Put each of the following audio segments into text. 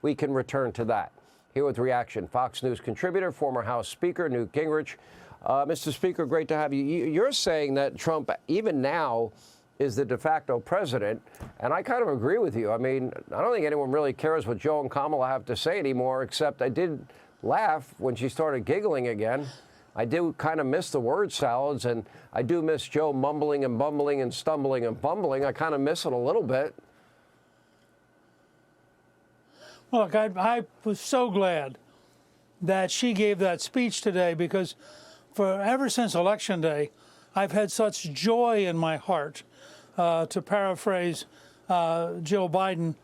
we can return to that. Here with reaction, Fox News contributor, former House Speaker Newt Gingrich. Mr. Speaker, great to have you. You're saying that Trump, even now, is the de facto president, and I kind of agree with you. I mean, I don't think anyone really cares what Joe and Kamala have to say anymore, except I did laugh when she started giggling again. I do kind of miss the word salads, and I do miss Joe mumbling and bumbling and stumbling and bumbling. I kind of miss it a little bit. Look, I was so glad that she gave that speech today, because ever since Election Day, I've had such joy in my heart, to paraphrase Jill Biden.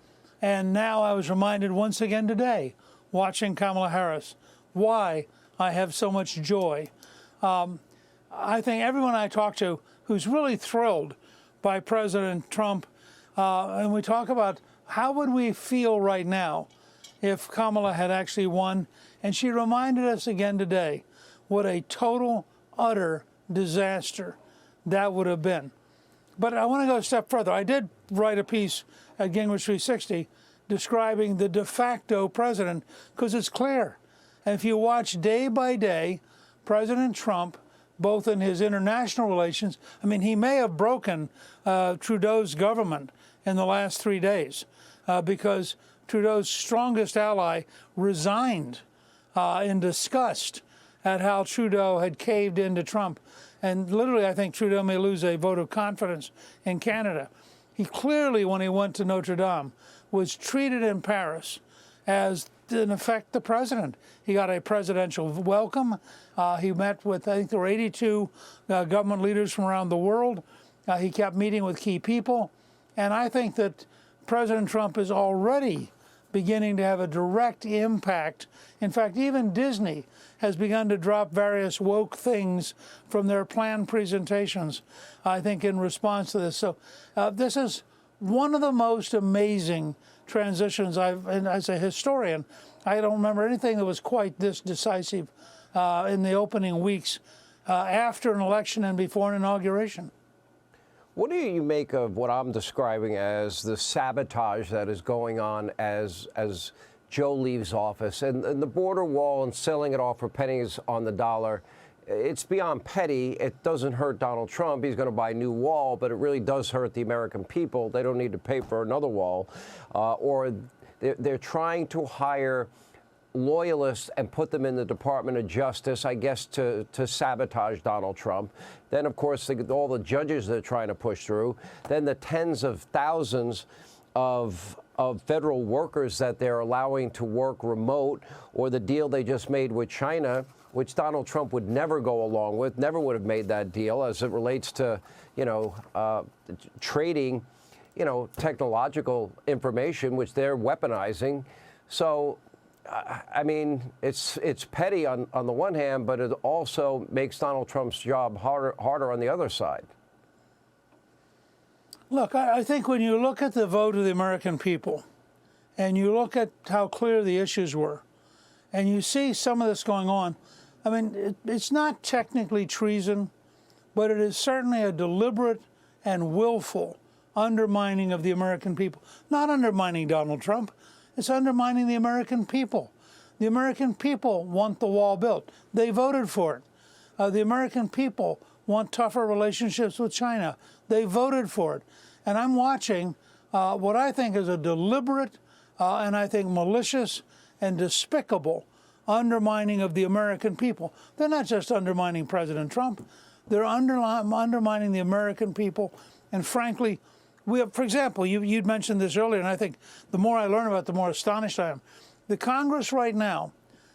And now I was reminded once again today, watching Kamala Harris, why I have so much joy. I think everyone I talk to who's really thrilled by President Trump, and we talk about how would we feel right now if Kamala had actually won. And she reminded us again today what a total, utter disaster that would have been. But I want to go a step further. I did write a piece at Gingrich 360 describing the de facto president, because it's clear. And if you watch day by day, President Trump, both in his international relations, I mean, he may have broken Trudeau's government in the last 3 days because Trudeau's strongest ally resigned in disgust at how Trudeau had caved into Trump. And literally, I think Trudeau may lose a vote of confidence in Canada. He clearly, when he went to Notre Dame, was treated in Paris as, in effect, the president. He got a presidential welcome. He met with, I think there were 82 government leaders from around the world. He kept meeting with key people. And I think that President Trump is already beginning to have a direct impact. In fact, even Disney has begun to drop various woke things from their planned presentations, I think, in response to this. So this is one of the most amazing transitions and as a historian, I don't remember anything that was quite this decisive in the opening weeks after an election and before an inauguration. What do you make of what I'm describing as the sabotage that is going on as Joe leaves office, and the border wall and selling it off for pennies on the dollar? It's beyond petty. It doesn't hurt Donald Trump. He's going to buy a new wall, but it really does hurt the American people. They don't need to pay for another wall. Or they're trying to hire loyalists and put them in the Department of Justice, I guess, to sabotage Donald Trump. Then, of course, all the judges they're trying to push through. Then the tens of thousands of federal workers that they're allowing to work remote, or the deal they just made with China, which Donald Trump would never go along with, never would have made that deal as it relates to, trading, technological information, which they're weaponizing. So, I mean, it's petty on the one hand, but it also makes Donald Trump's job harder on the other side. Look, I think when you look at the vote of the American people, and you look at how clear the issues were, and you see some of this going on, I mean, it's not technically treason, but it is certainly a deliberate and willful undermining of the American people. Not undermining Donald Trump. It's undermining the American people. The American people want the wall built. They voted for it. The American people want tougher relationships with China. They voted for it. And I'm watching what I think is a deliberate and I think malicious and despicable undermining of the American people. They're not just undermining President Trump. They're undermining the American people. And frankly, for example, you'd mentioned this earlier, and I think the more I learn about it, the more astonished I am. The Congress right now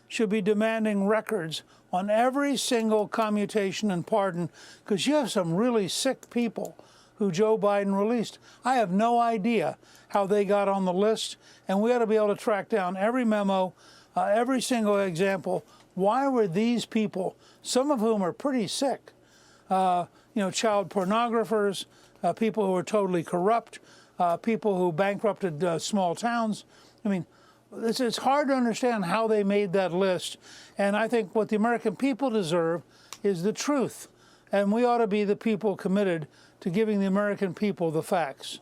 should be demanding records on every single commutation and pardon, because you have some really sick people who Joe Biden released. I have no idea how they got on the list, and we ought to be able to track down every memo, every single example. Why were these people, some of whom are pretty sick, child pornographers, people who are totally corrupt, people who bankrupted small towns? I mean, it's hard to understand how they made that list. And I think what the American people deserve is the truth. And we ought to be the people committed to giving the American people the facts.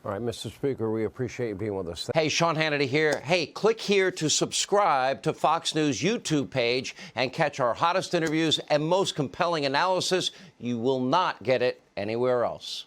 All right, Mr. Speaker, we appreciate you being with us. Hey, Sean Hannity here. Hey, click here to subscribe to Fox News YouTube page and catch our hottest interviews and most compelling analysis. You will not get it anywhere else.